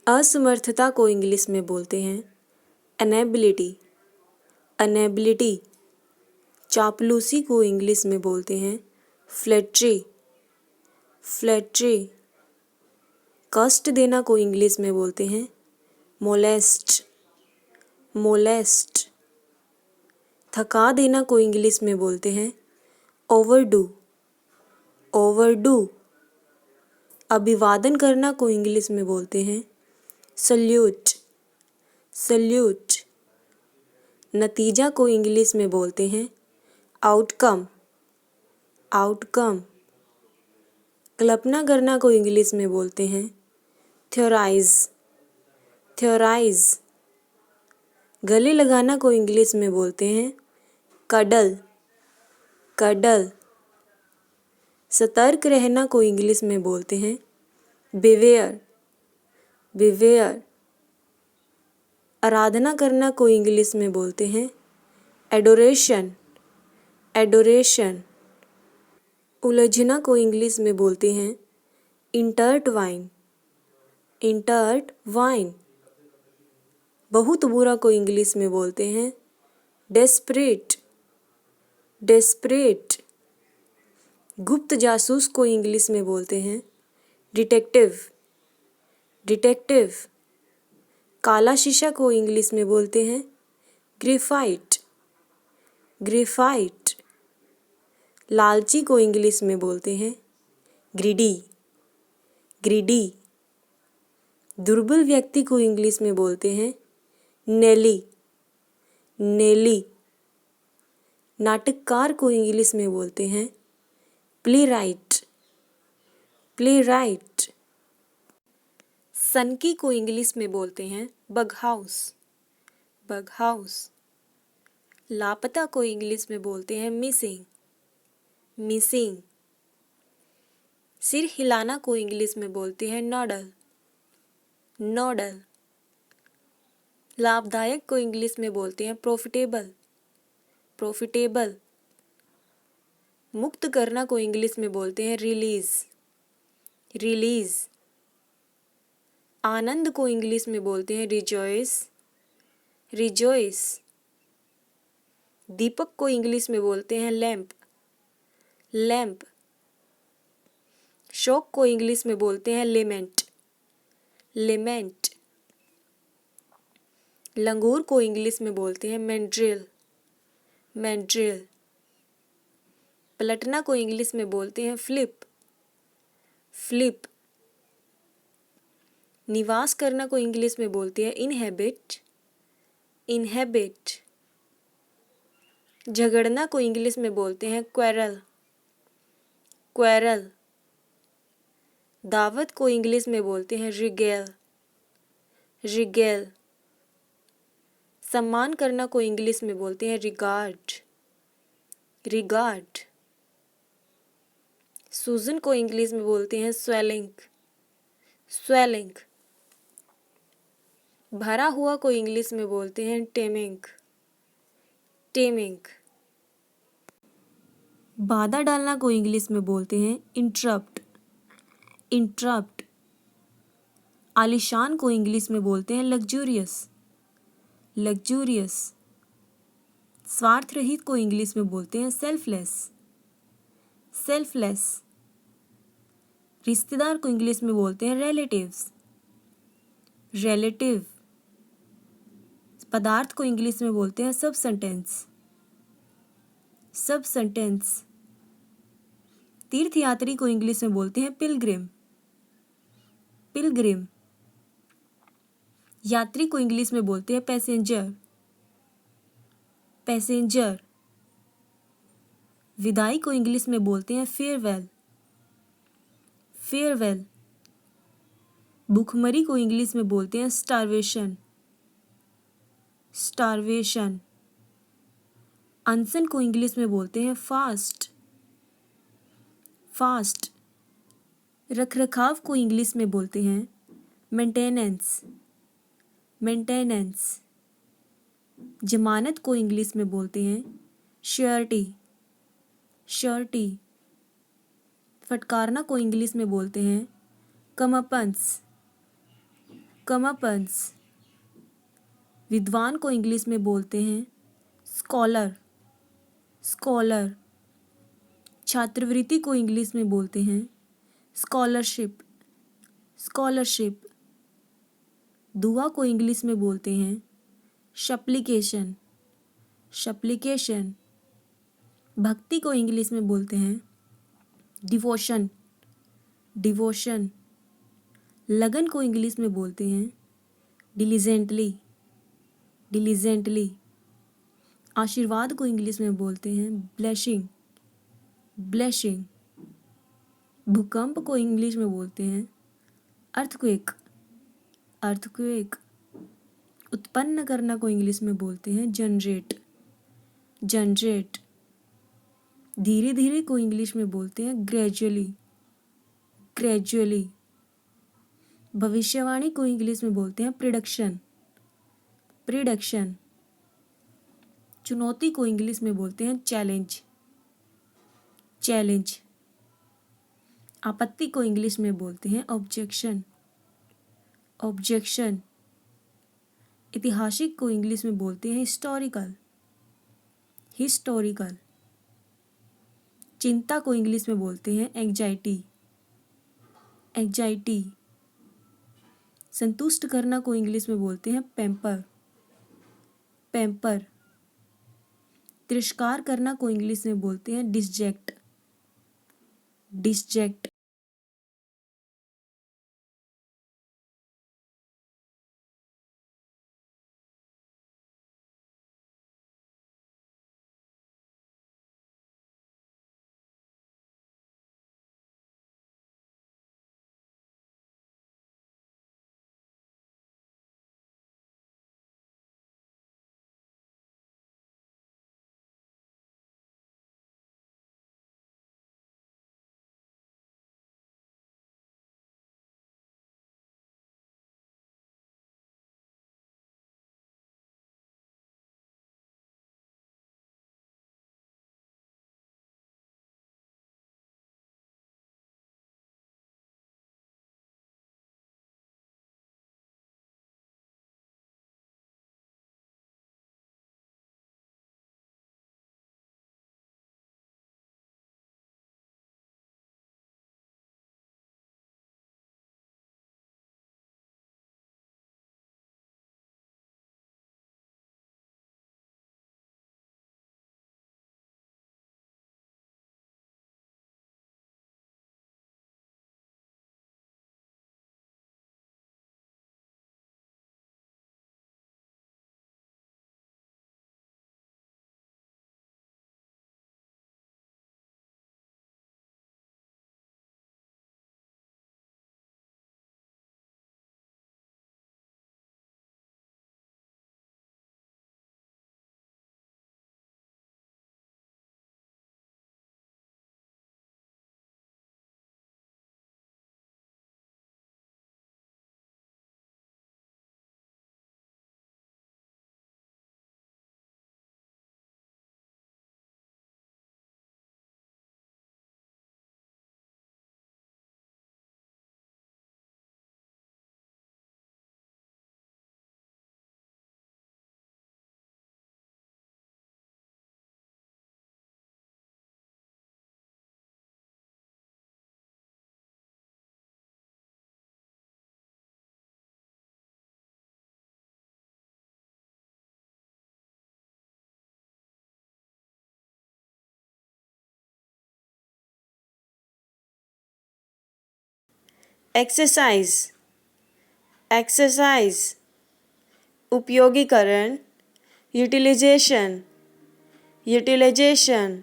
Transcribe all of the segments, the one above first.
असमर्थता को इंग्लिश में बोलते हैं इनएबिलिटी। इनएबिलिटी। चापलूसी को इंग्लिश में बोलते हैं फ्लैटरी। फ्लैटरी। कष्ट देना को इंग्लिश में बोलते हैं मोलेस्ट। मोलेस्ट। थका देना को इंग्लिश में बोलते हैं ओवरडू। ओवरडू। अभिवादन करना को इंग्लिश में बोलते हैं सल्यूट। सल्यूट। नतीजा को इंग्लिश में बोलते हैं आउटकम। आउटकम। कल्पना करना को इंग्लिश में बोलते हैं थ्योराइज। थ्योराइज। गले लगाना को इंग्लिश में बोलते हैं कडल। कडल। सतर्क रहना को इंग्लिश में बोलते हैं बिवेयर। बिवेयर। आराधना करना को इंग्लिश में बोलते हैं एडोरेशन। एडोरेशन। उलझना को इंग्लिश में बोलते हैं इंटरटवाइन। इंटरटवाइन। बहुत बुरा को इंग्लिश में बोलते हैं डेस्परेट। डेस्परेट। गुप्त जासूस को इंग्लिश में बोलते हैं डिटेक्टिव। डिटेक्टिव। काला शीशा को इंग्लिश में बोलते हैं ग्रेफाइट। ग्रेफाइट। लालची को इंग्लिश में बोलते हैं ग्रीडी। ग्रीडी। दुर्बल व्यक्ति को इंग्लिश में बोलते हैं नेली। नेली। नाटककार को इंग्लिश में बोलते हैं प्लेराइट। प्लेराइट। सनकी को इंग्लिश में बोलते हैं बग हाउस। Bug house. लापता को इंग्लिश में बोलते हैं मिसिंग। मिसिंग। सिर हिलाना को इंग्लिश में बोलते हैं नॉडल। नॉडल। लाभदायक को इंग्लिश में बोलते हैं प्रॉफिटेबल। प्रॉफिटेबल। मुक्त करना को इंग्लिश में बोलते हैं रिलीज। रिलीज। आनंद को इंग्लिश में बोलते हैं रिजॉइस। रिजॉइस। दीपक को इंग्लिश में बोलते हैं लैंप। लैंप। शोक को इंग्लिश में बोलते हैं लेमेंट। लेमेंट। लंगूर को इंग्लिश में बोलते हैं मैंड्रिल। मैंड्रिल। पलटना को इंग्लिश में बोलते हैं फ्लिप। फ्लिप। निवास करना को इंग्लिश में बोलते हैं इनहेबिट। इनहेबिट। झगड़ना को इंग्लिश में बोलते हैं क्वेरल। क्वेरल। दावत को इंग्लिश में बोलते हैं रिगेल। रिगेल। सम्मान करना को इंग्लिश में बोलते हैं रिगार्ड। रिगार्ड। सूजन को इंग्लिश में बोलते हैं स्वेलिंग। स्वेलिंग। भरा हुआ को इंग्लिश में बोलते हैं टेमिंग। टेमिंग। बाधा डालना को इंग्लिश में बोलते हैं इंटरप्ट। इंटरप्ट। आलीशान को इंग्लिश में बोलते हैं लग्जूरियस। लग्जूरियस। स्वार्थ रहित को इंग्लिश में बोलते हैं सेल्फलेस। सेल्फलेस। रिश्तेदार को इंग्लिश में बोलते हैं रिलेटिव्स। रिलेटिव। पदार्थ को इंग्लिश में बोलते हैं सबसेंटेंस। सबसेंटेंस। तीर्थयात्री को इंग्लिश में बोलते हैं पिलग्रिम। पिलग्रिम। यात्री को इंग्लिश में बोलते हैं पैसेंजर। पैसेंजर। विदाई को इंग्लिश में बोलते हैं फेयरवेल। फेयरवेल। भूखमरी को इंग्लिश में बोलते हैं स्टारवेशन। स्टारवेशन। अनशन को इंग्लिश में बोलते हैं फास्ट। फास्ट। रखरखाव को इंग्लिश में बोलते हैं मेंटेनेंस। मेंटेनेंस। जमानत को इंग्लिश में बोलते हैं श्योरिटी। श्योरिटी। फटकारना को इंग्लिश में बोलते हैं कमअपन्स। कमअपन्स। विद्वान को इंग्लिश में बोलते हैं स्कॉलर, स्कॉलर। छात्रवृत्ति को इंग्लिश में बोलते हैं स्कॉलरशिप, स्कॉलरशिप। दुआ को इंग्लिश में बोलते हैं सप्लीकेशन, सप्लीकेशन। भक्ति को इंग्लिश में बोलते हैं डिवोशन, डिवोशन। लगन को इंग्लिश में बोलते हैं डिलीजेंटली, डिलीजेंटली। आशीर्वाद को इंग्लिश में बोलते हैं ब्लेसिंग, ब्लेसिंग। भूकंप को इंग्लिश में बोलते हैं अर्थक्वेक, अर्थक्वेक। उत्पन्न करना को इंग्लिश में बोलते हैं जनरेट, जनरेट। धीरे धीरे को इंग्लिश में बोलते हैं ग्रेजुअली, ग्रेजुअली। भविष्यवाणी को इंग्लिश में बोलते हैं प्रिडिक्शन, प्रिडिक्शन। चुनौती को इंग्लिश में बोलते हैं चैलेंज, चैलेंज। आपत्ति को इंग्लिश में बोलते हैं ऑब्जेक्शन, ऑब्जेक्शन। ऐतिहासिक को इंग्लिश में बोलते हैं हिस्टोरिकल, हिस्टोरिकल। चिंता को इंग्लिश में बोलते हैं एंजाइटी, एंजाइटी। संतुष्ट करना को इंग्लिश में बोलते हैं पैम्पर, पैम्पर। तिरस्कार करना को इंग्लिश में बोलते हैं डिसजेक्ट, डिसजेक्ट। Exercise, exercise. उपयोगीकरण यूटिलाइजेशन, यूटिलाइजेशन।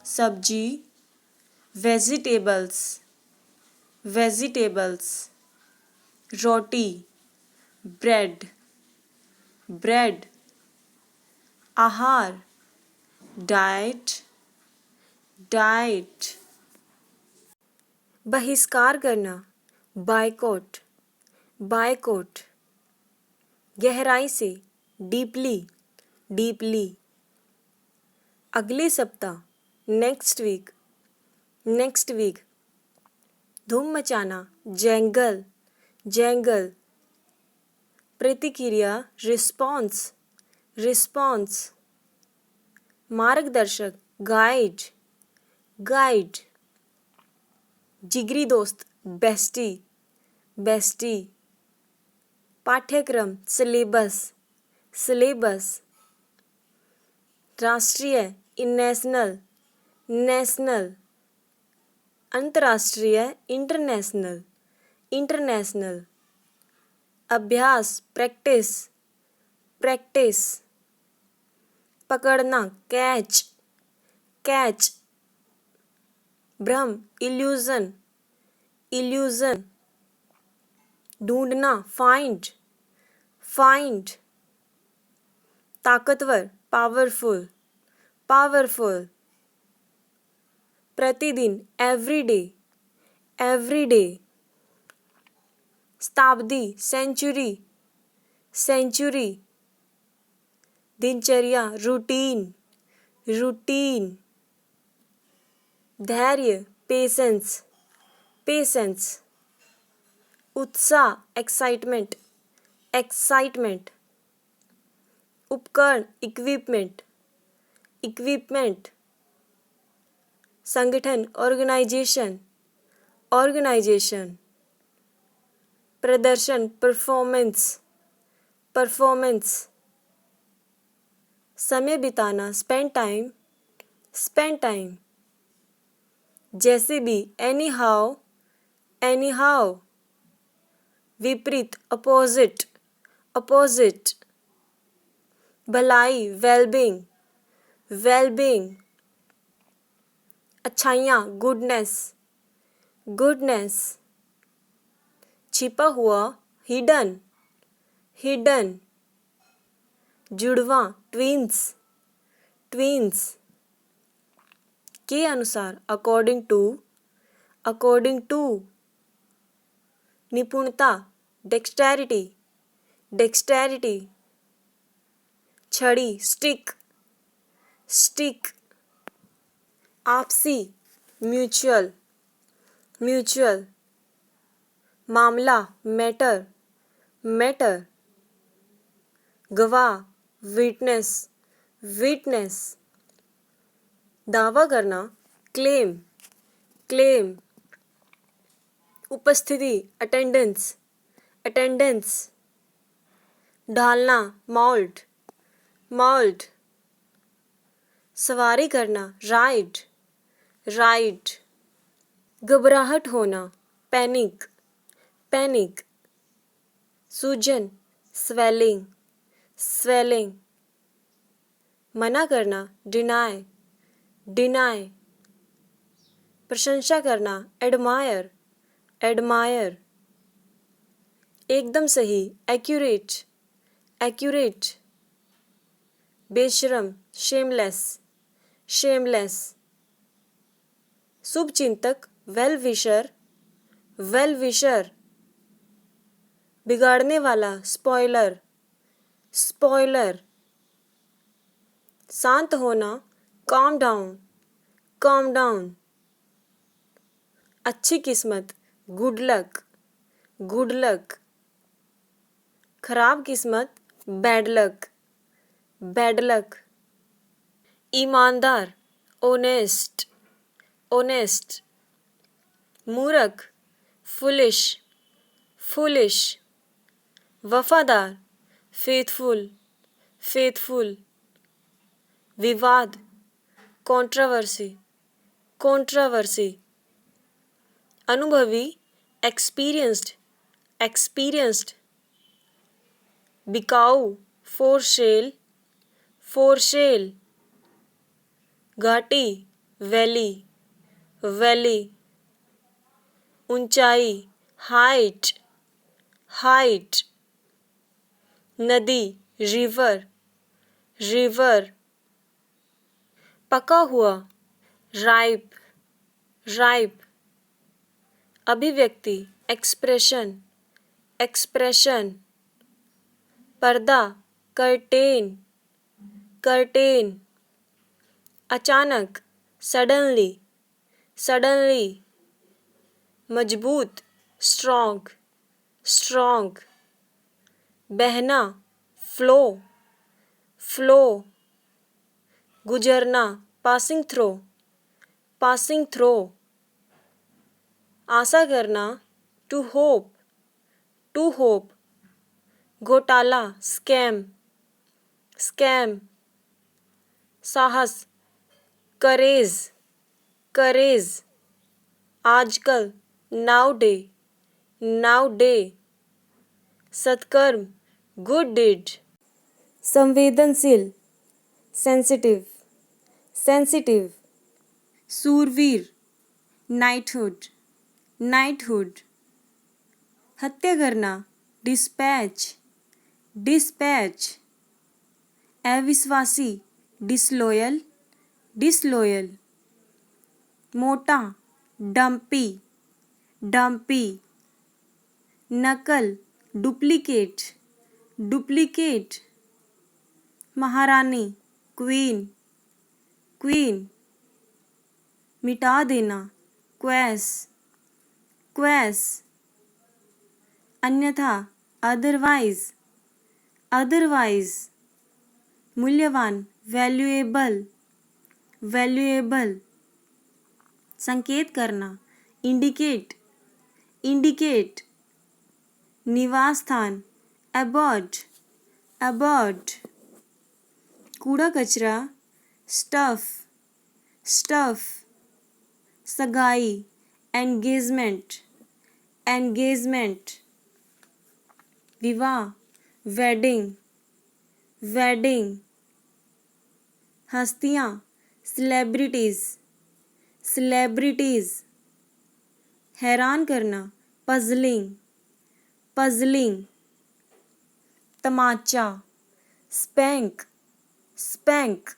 सब्जी, वेजिटेबल्स, वेजिटेबल्स, रोटी, ब्रेड, ब्रेड, आहार, डाइट, डाइट, बहिष्कार करना, बायकॉट, बायकॉट, गहराई से, डीपली, डीपली, अगले सप्ताह, नेक्स्ट वीक, नेक्स्ट वीक, धूम मचाना, जंगल, जंगल, प्रतिक्रिया, रिस्पॉन्स, रिस्पॉन्स, मार्गदर्शक, गाइड, गाइड, जिगरी दोस्त, बेस्टी, बेस्टी, पाठ्यक्रम, सिलेबस, सिलेबस, राष्ट्रीय, नेशनल, नेशनल, अंतर्राष्ट्रीय, इंटरनेशनल, इंटरनेशनल, अभ्यास, प्रैक्टिस, प्रैक्टिस, पकड़ना, कैच, कैच, भ्रम, इल्यूजन, इल्यूजन, ढूंढना, फाइंड, फाइंड, ताकतवर, पावरफुल, पावरफुल, प्रतिदिन, एवरीडे, एवरीडे, शताब्दी, सेंचुरी, सेंचुरी, दिनचर्या, रूटीन, रूटीन, धैर्य, पेशेंस, पेशेंस, उत्साह, एक्साइटमेंट, एक्साइटमेंट, उपकरण, इक्विपमेंट, इक्विपमेंट, संगठन, ऑर्गेनाइजेशन, ऑर्गेनाइजेशन, प्रदर्शन, परफॉर्मेंस, परफॉर्मेंस, समय बिताना, स्पेंड टाइम, स्पेंड टाइम, जैसे भी, एनी हाउ, एनी हाउ, विपरीत, अपोजिट, अपोजिट, भलाई, वेलबींग, वेलबींग, अच्छाइयाँ, गुडनेस, गुडनेस, छिपा हुआ, हिडन, हिडन, जुड़वा, ट्विंस, ट्विंस, के अनुसार, अकॉर्डिंग टू, अकॉर्डिंग टू, निपुणता, डेक्स्टेरिटी, डेक्स्टेरिटी, छड़ी, स्टिक, स्टिक, आपसी, म्यूचुअल, म्यूचुअल, मामला, मैटर, मैटर, गवाह, विटनेस, विटनेस, दावा करना, क्लेम, क्लेम, उपस्थिति, अटेंडेंस, अटेंडेंस, ढालना, मॉल्ट, मॉल्ट, सवारी करना, राइड, राइड, घबराहट होना, पैनिक, पैनिक, सूजन, स्वेलिंग, स्वेलिंग, मना करना, डिनाय, डिनाय, प्रशंसा करना, एडमायर, एडमायर, एकदम सही, एक्यूरेट, एक्यूरेट, बेशरम, शेमलेस, शेमलेस, शुभचिंतक, वेल विशर, वेल विशर, बिगाड़ने वाला, स्पॉइलर, स्पॉइलर, शांत होना, काम डाउन, काम डाउन, अच्छी किस्मत, गुड लक, गुड लक, खराब किस्मत, बैड लक, बैड लक, ईमानदार, ओनेस्ट, ओनेस्ट, मूर्ख, फुलिश, फुलिश, वफादार, फेथफुल, फेथफुल, विवाद, कंट्रोवर्सी, कंट्रोवर्सी, अनुभवी, एक्सपीरियंस्ड, एक्सपीरियंस्ड, बिकाऊ, फोर सेल, फोर सेल, घाटी, वैली, वैली। ऊंचाई, हाइट, हाइट। नदी, रिवर, रिवर। पका हुआ, राइप, राइप। अभिव्यक्ति, एक्सप्रेशन, एक्सप्रेशन। पर्दा, कर्टेन, कर्टेन। अचानक, सडनली, सडनली। मजबूत, स्ट्रॉन्ग, स्ट्रॉन्ग। बहना, फ्लो, फ्लो। गुजरना, पासिंग थ्रो, पासिंग थ्रो। आशा करना, टू होप, टू होप। घोटाला, स्कैम, स्कैम। साहस, करेज, करेज। आजकल, नाउ डे, नाउ डे। सत्कर्म, गुड डीड। संवेदनशील, सेंसिटिव, सेंसिटिव। सूरवीर, नाइटहुड, नाइटहुड। हत्या करना, डिस्पैच, डिस्पैच। अविश्वासी, डिसलॉयल, डिसलॉयल। मोटा, डंपी, डंपी। नकल, डुप्लीकेट, डुप्लीकेट। महारानी, क्वीन, क्वीन। मिटा देना, क्वैस, क्वैस। अन्यथा, अदरवाइज, अदरवाइज। मूल्यवान, वैल्यूएबल, वैल्यूएबल। संकेत करना, इंडिकेट, इंडिकेट। निवास स्थान, अबॉर्ड, अबॉर्ड। कूड़ा कचरा, स्टफ, स्टफ। सगाई, एंगेजमेंट, एंगेजमेंट। विवाह, वेडिंग, वेडिंग। हस्तियाँ, सेलिब्रिटीज, सेलिब्रिटीज। हैरान करना, पजलिंग, पजलिंग। तमाचा, स्पैंक, स्पैंक।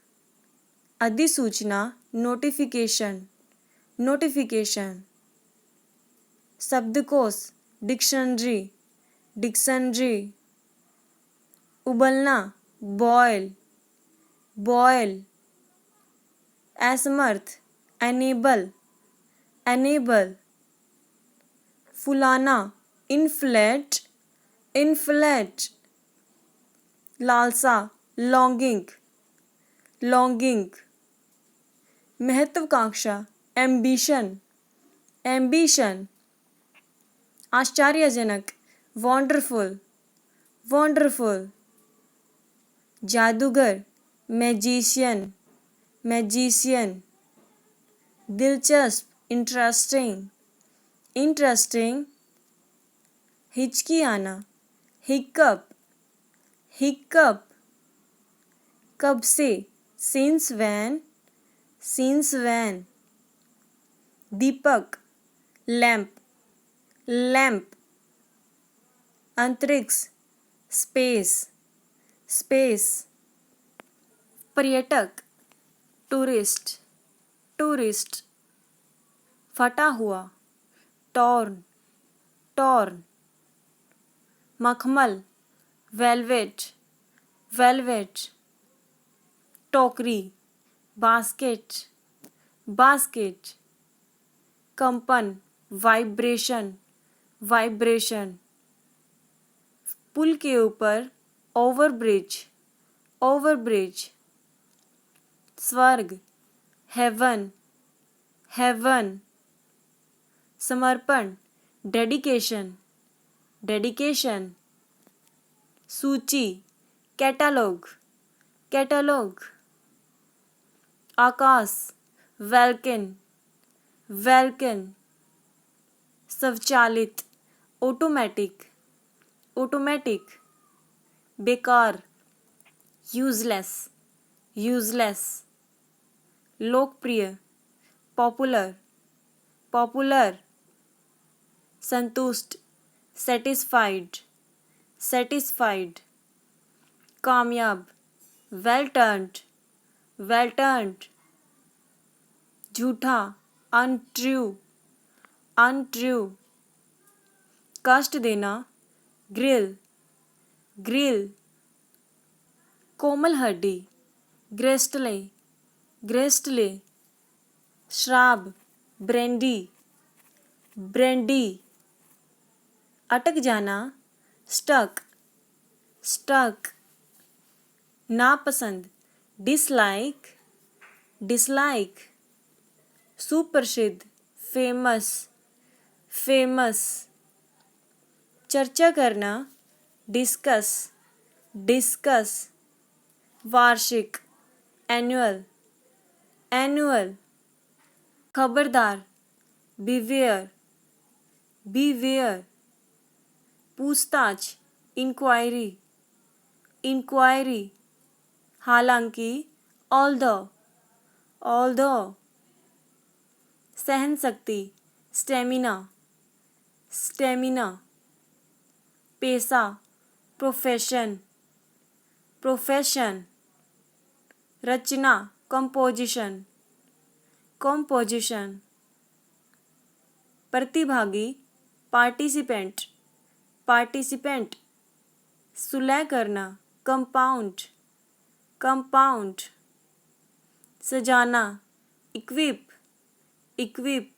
अधिसूचना, नोटिफिकेशन, नोटिफिकेशन। शब्दकोश, डिक्शनरी, डिक्शनरी। उबलना, बॉयल, बॉयल। असमर्थ, अनेबल, अनेबल। फुलाना, इन्फ्लेट, इन्फ्लेट। लालसा, लॉन्गिंग, लॉन्गिंग। महत्वाकांक्षा, एम्बिशन, एम्बिशन। आश्चर्यजनक, वंडरफुल, वंडरफुल। जादूगर, मैजिशियन, मैजिशियन। दिलचस्प, इंटरेस्टिंग, इंटरेस्टिंग। हिचकी आना, हिकअप, हिकअप। कब से, सिंस व्हेन, सिंस व्हेन। दीपक, लैंप, लैंप। अंतरिक्ष, स्पेस, स्पेस। पर्यटक, टूरिस्ट, टूरिस्ट। फटा हुआ, टॉर्न, टॉर्न। मखमल, वेलवेट, वेलवेट। टोकरी, बास्केट, बास्केट। कंपन, वाइब्रेशन, वाइब्रेशन। पुल के ऊपर, ओवरब्रिज, ओवरब्रिज। स्वर्ग, हेवन, हेवन। समर्पण, डेडिकेशन, डेडिकेशन। सूची, कैटलॉग, कैटलॉग। आकाश, वेल्कन, वेल्कन। स्वचालित, ऑटोमेटिक, ऑटोमेटिक। बेकार, यूजलेस, यूजलेस। लोकप्रिय, पॉपुलर पॉपुलर, संतुष्ट सेटिस्फाइड सेटिस्फाइड, कामयाब वेल टर्न्ड वेल टर्न्ड, झूठा अनट्रू अनट्रू, कष्ट देना ग्रिल ग्रिल, कोमल हड्डी ग्रेस्टले ग्रेस्टले, शराब ब्रेंडी ब्रेंडी, अटक जाना स्टक स्टक, नापसंद डिसलाइक डिसलाइक, सुप्रसिद्ध फेमस फेमस, चर्चा करना डिस्कस डिस्कस, वार्षिक एनुअल एनुअल, खबरदार बीवेयर बीवेयर, पूछताछ इंक्वायरी इंक्वायरी, हालांकि ऑल्दो, सहन शक्ति स्टेमिना स्टेमिना, पेशा प्रोफेशन प्रोफेशन, रचना कंपोजिशन कंपोजिशन, प्रतिभागी पार्टिसिपेंट पार्टिसिपेंट, सुलह करना कंपाउंड कंपाउंड, सजाना इक्विप इक्विप,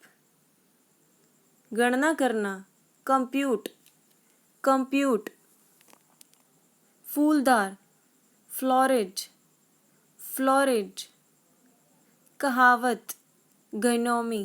गणना करना कंप्यूट कंप्यूट, फूलदार फ्लोरिड फ्लोरिड, कहावत गनोमी